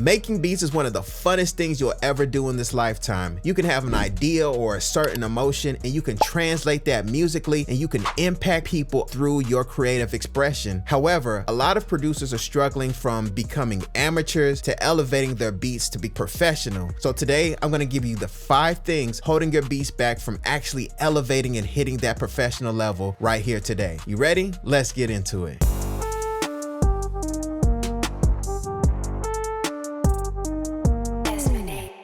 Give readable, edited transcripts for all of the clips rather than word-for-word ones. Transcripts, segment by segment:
Making beats is one of the funnest things you'll ever do in this lifetime. You can have an idea or a certain emotion and you can translate that musically and you can impact people through your creative expression. However, a lot of producers are struggling from becoming amateurs to elevating their beats to be professional. So today I'm gonna give you the 5 things holding your beats back from actually elevating and hitting that professional level right here today. You ready? Let's get into it.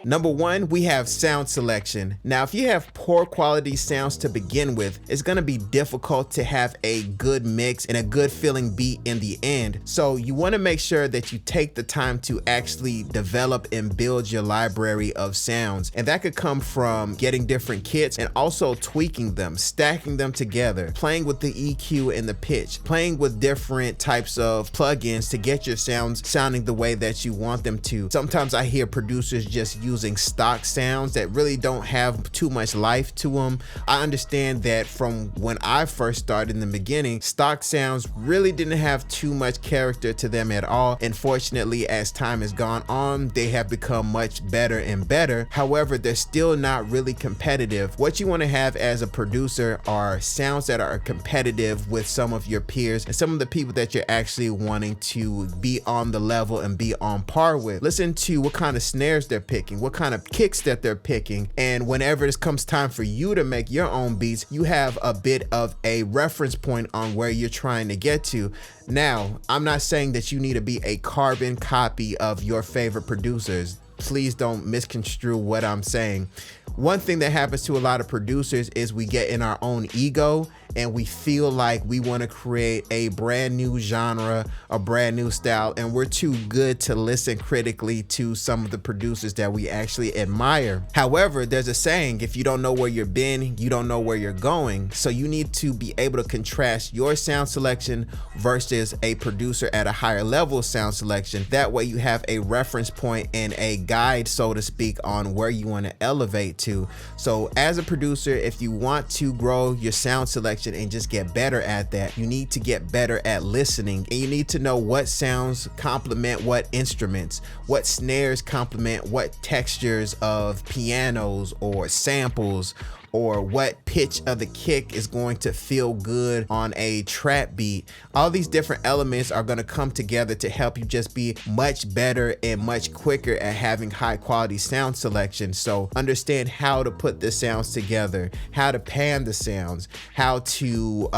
Number 1, we have sound selection. Now, if you have poor quality sounds to begin with, it's gonna be difficult to have a good mix and a good feeling beat in the end. So you wanna make sure that you take the time to actually develop and build your library of sounds. And that could come from getting different kits and also tweaking them, stacking them together, playing with the EQ and the pitch, playing with different types of plugins to get your sounds sounding the way that you want them to. Sometimes I hear producers just using stock sounds that really don't have too much life to them. I understand that from when I first started in the beginning, stock sounds really didn't have too much character to them at all. Unfortunately, as time has gone on, they have become much better and better. However, they're still not really competitive. What you want to have as a producer are sounds that are competitive with some of your peers and some of the people that you're actually wanting to be on the level and be on par with. Listen to what kind of snares they're picking, what kind of kicks that they're picking, and whenever it comes time for you to make your own beats, you have a bit of a reference point on where you're trying to get to. Now, I'm not saying that you need to be a carbon copy of your favorite producers. Please don't misconstrue what I'm saying. One thing that happens to a lot of producers is we get in our own ego and we feel like we want to create a brand new genre, a brand new style, and we're too good to listen critically to some of the producers that we actually admire. However, there's a saying, if you don't know where you've been, you don't know where you're going. So you need to be able to contrast your sound selection versus a producer at a higher level sound selection. That way you have a reference point and a guide, so to speak, on where you want to elevate to. So as a producer, if you want to grow your sound selection and just get better at that, you need to get better at listening, and you need to know what sounds complement what instruments, what snares complement what textures of pianos or samples, or what pitch of the kick is going to feel good on a trap beat. All these different elements are going to come together to help you just be much better and much quicker at having high quality sound selection. So understand how to put the sounds together, how to pan the sounds, how to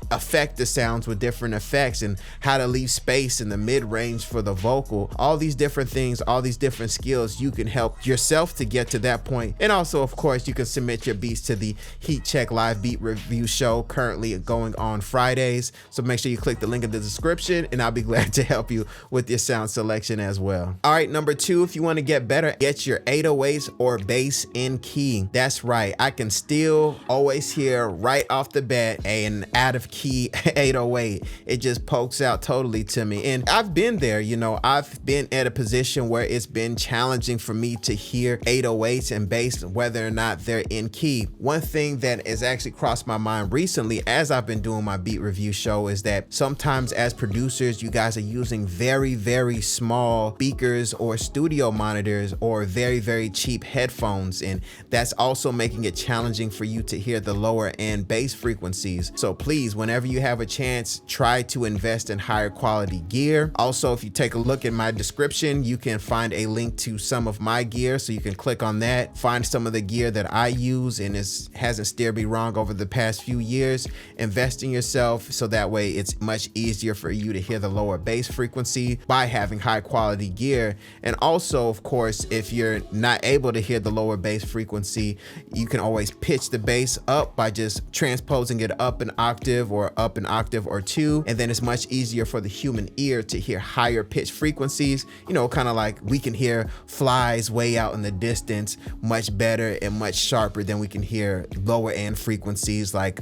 affect the sounds with different effects, and how to leave space in the mid-range for the vocal. All these different things, all these different skills, you can help yourself to get to that point. And also, of course, you can submit your beats to the Heat Check Live Beat Review Show, currently going on Fridays. So make sure you click the link in the description and I'll be glad to help you with your sound selection as well. All right, number 2, if you want to get better, get your 808s or bass in key. That's right, I can still always hear right off the bat an out of key 808. It just pokes out totally to me. And I've been there, you know, I've been at a position where it's been challenging for me to hear 808s and bass, whether or not they're in key. One thing that has actually crossed my mind recently as I've been doing my beat review show is that sometimes as producers, you guys are using very, very small speakers or studio monitors or very, very cheap headphones. And that's also making it challenging for you to hear the lower end bass frequencies. So please, whenever you have a chance, try to invest in higher quality gear. Also, if you take a look in my description, you can find a link to some of my gear. So you can click on that, find some of the gear that I use and it hasn't steered me wrong over the past few years. Invest in yourself so that way it's much easier for you to hear the lower bass frequency by having high quality gear. And also, of course, if you're not able to hear the lower bass frequency, you can always pitch the bass up by just transposing it up an octave or up an octave or 2, and then it's much easier for the human ear to hear higher pitch frequencies. You know, kind of like we can hear flies way out in the distance much better and much sharper than we we can hear lower end frequencies, like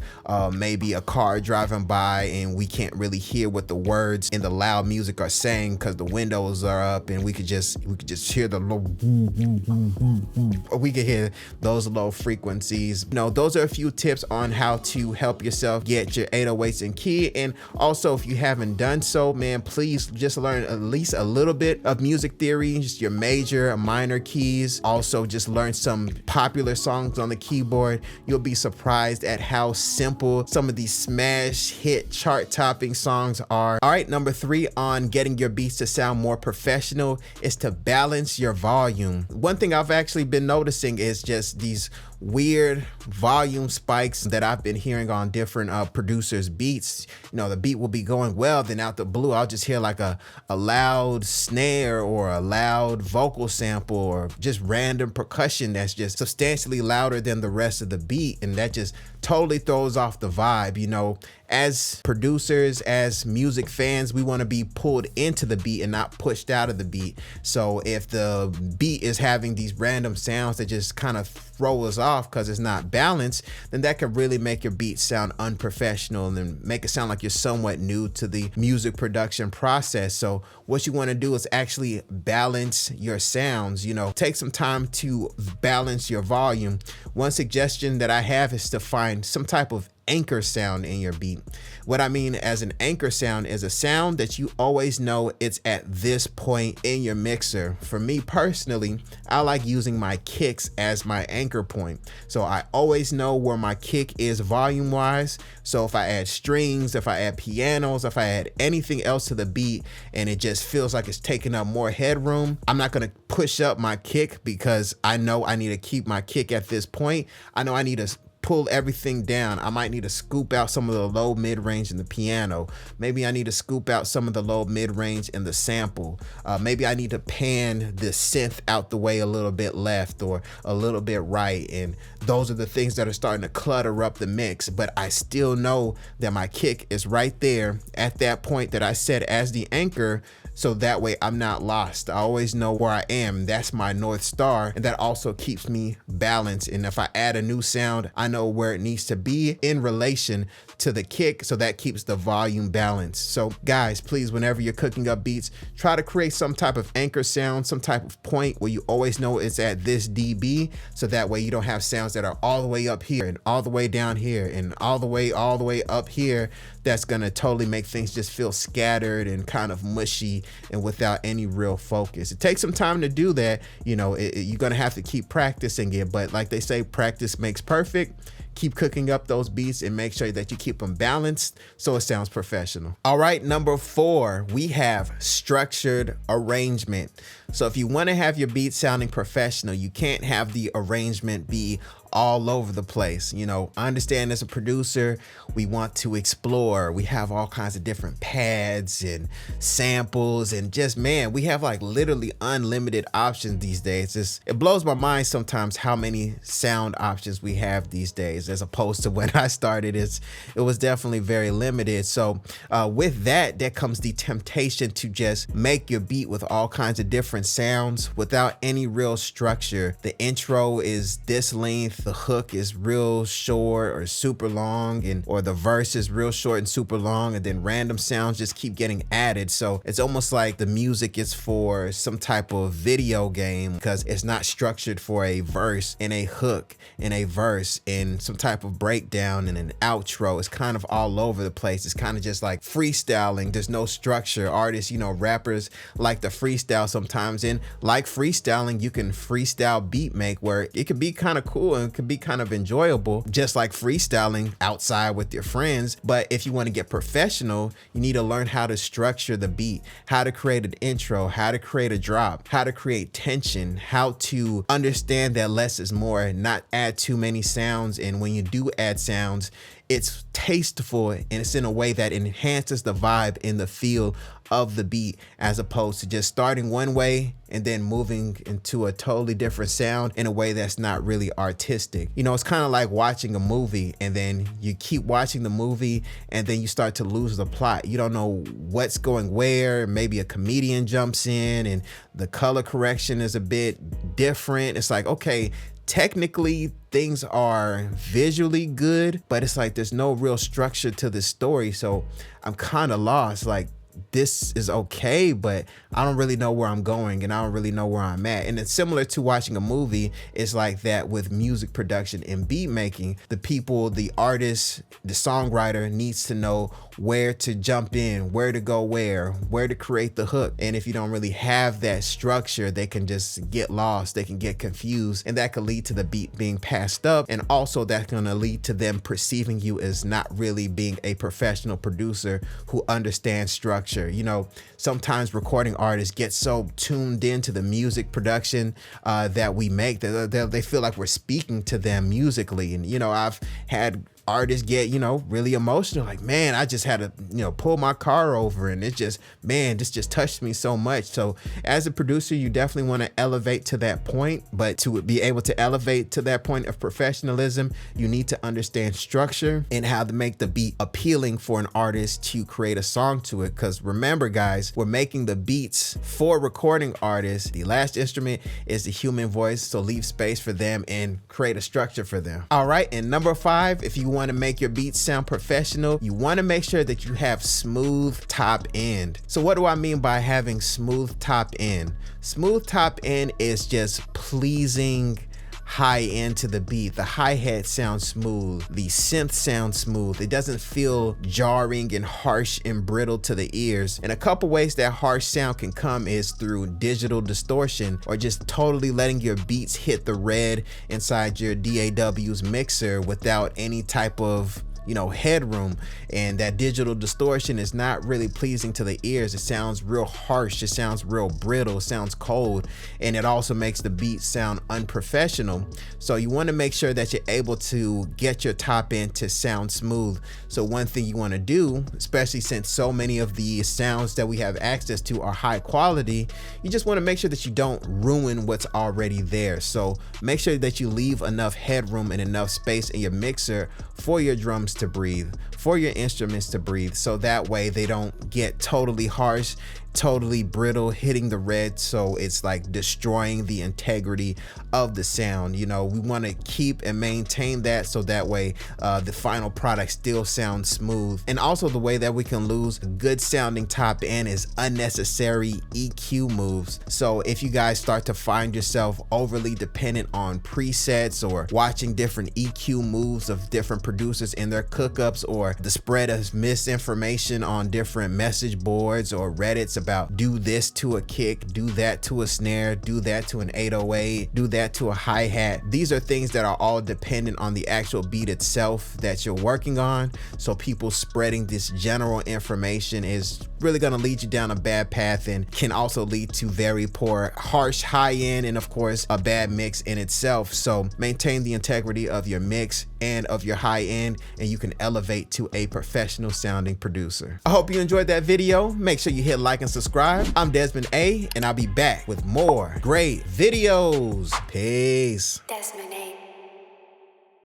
maybe a car driving by and we can't really hear what the words in the loud music are saying because the windows are up, and we could just hear the low, or we could hear those low frequencies. You know, those are a few tips on how to help yourself get your 808s in key. And also, if you haven't done so, man, please just learn at least a little bit of music theory, just your major and minor keys. Also, just learn some popular songs on the keyboard. You'll be surprised at how simple some of these smash hit chart topping songs are. All right, number 3 on getting your beats to sound more professional is to balance your volume. One thing I've actually been noticing is just these weird volume spikes that I've been hearing on different producers' beats. You know, the beat will be going well, then out the blue I'll just hear like a loud snare or a loud vocal sample or just random percussion that's just substantially louder than the rest of the beat, and that just totally throws off the vibe. You know, as producers, as music fans, we want to be pulled into the beat and not pushed out of the beat. So if the beat is having these random sounds that just kind of throw us off because it's not balanced, then that could really make your beat sound unprofessional and then make it sound like you're somewhat new to the music production process. So what you want to do is actually balance your sounds. You know, take some time to balance your volume. One suggestion that I have is to find some type of anchor sound in your beat. What I mean as an anchor sound is a sound that you always know it's at this point in your mixer. For me personally, I like using my kicks as my anchor point. So I always know where my kick is volume wise. So if I add strings, if I add pianos, if I add anything else to the beat and it just feels like it's taking up more headroom, I'm not going to push up my kick because I know I need to keep my kick at this point. I know I need to pull everything down. I might need to scoop out some of the low mid-range in the piano. Maybe I need to scoop out some of the low mid-range in the sample. Maybe I need to pan the synth out the way a little bit left or a little bit right. And those are the things that are starting to clutter up the mix. But I still know that my kick is right there at that point that I set as the anchor. So that way I'm not lost. I always know where I am. That's my North Star. And that also keeps me balanced. And if I add a new sound, I know where it needs to be in relation to the kick. So that keeps the volume balanced. So guys, please, whenever you're cooking up beats, try to create some type of anchor sound, some type of point where you always know it's at this dB. So that way you don't have sounds that are all the way up here and all the way down here and all the way up here. That's gonna totally make things just feel scattered and kind of mushy and without any real focus. It takes some time to do that. You know, you're gonna have to keep practicing it, but like they say, practice makes perfect. Keep cooking up those beats and make sure that you keep them balanced so it sounds professional. All right, number 4, we have structured arrangement. So if you want to have your beat sounding professional, you can't have the arrangement be all over the place. You know, I understand as a producer, we want to explore. We have all kinds of different pads and samples and just, man, we have like literally unlimited options these days. It blows my mind sometimes how many sound options we have these days as opposed to when I started. It was definitely very limited. So with that, there comes the temptation to just make your beat with all kinds of different sounds without any real structure. The intro is this length, the hook is real short or super long, or the verse is real short and super long, and then random sounds just keep getting added. So it's almost like the music is for some type of video game because it's not structured for a verse and a hook and a verse and some type of breakdown and an outro. It's kind of all over the place. It's kind of just like freestyling. There's no structure. Artists, you know, rappers like to freestyle sometimes, and like freestyling, you can freestyle beat make where it can be kind of cool and can be kind of enjoyable, just like freestyling outside with your friends. But if you want to get professional, you need to learn how to structure the beat, how to create an intro, how to create a drop, how to create tension, how to understand that less is more, not add too many sounds. And when you do add sounds, it's tasteful and it's in a way that enhances the vibe and the feel of the beat, as opposed to just starting one way and then moving into a totally different sound in a way that's not really artistic. You know, it's kind of like watching a movie and then you keep watching the movie and then you start to lose the plot. You don't know what's going where. Maybe a comedian jumps in and the color correction is a bit different. It's like, okay, technically things are visually good, but it's like there's no real structure to the story. So I'm kind of lost. Like, this is okay, but I don't really know where I'm going and I don't really know where I'm at. And it's similar to watching a movie. It's like that with music production and beat making. The people, the artist, the songwriter needs to know where to jump in, where to go where to create the hook. And if you don't really have that structure, they can just get lost, they can get confused, and that could lead to the beat being passed up. And also that's gonna lead to them perceiving you as not really being a professional producer who understands structure. You know, sometimes recording artists get so tuned into the music production that we make that they feel like we're speaking to them musically. And, you know, I've had artists get, you know, really emotional, like, man, I just had to, you know, pull my car over and it just, man, this just touched me so much. So as a producer, you definitely want to elevate to that point, but to be able to elevate to that point of professionalism, you need to understand structure and how to make the beat appealing for an artist to create a song to it. Because remember, guys, we're making the beats for recording artists. The last instrument is the human voice, so leave space for them and create a structure for them. All right, and number 5, if you want to make your beats sound professional, you want to make sure that you have smooth top end. So what do I mean by having smooth top end? Smooth top end is just pleasing high end to the beat. The hi-hat sounds smooth, the synth sounds smooth. It doesn't feel jarring and harsh and brittle to the ears. And a couple ways that harsh sound can come is through digital distortion, or just totally letting your beats hit the red inside your DAW's mixer without any type of, you know, headroom. And that digital distortion is not really pleasing to the ears. It sounds real harsh, it sounds real brittle, it sounds cold, and it also makes the beat sound unprofessional. So you want to make sure that you're able to get your top end to sound smooth. So one thing you want to do, especially since so many of the sounds that we have access to are high quality, you just want to make sure that you don't ruin what's already there. So make sure that you leave enough headroom and enough space in your mixer for your drums to breathe, for your instruments to breathe, so that way they don't get totally harsh, totally brittle, hitting the red, so it's like destroying the integrity of the sound. You know, we want to keep and maintain that, so that way the final product still sounds smooth. And also, the way that we can lose a good sounding top end is unnecessary EQ moves. So if you guys start to find yourself overly dependent on presets or watching different EQ moves of different producers in their cookups, or the spread of misinformation on different message boards or Reddits about do this to a kick, do that to a snare, do that to an 808, do that to a hi-hat. These are things that are all dependent on the actual beat itself that you're working on. So people spreading this general information is really going to lead you down a bad path, and can also lead to very poor, harsh high end, and of course a bad mix in itself. So maintain the integrity of your mix and of your high end, and you can elevate to a professional sounding producer. I hope you enjoyed that video. Make sure you hit like and subscribe. I'm Desmond A, and I'll be back with more great videos. Peace. Desmond A.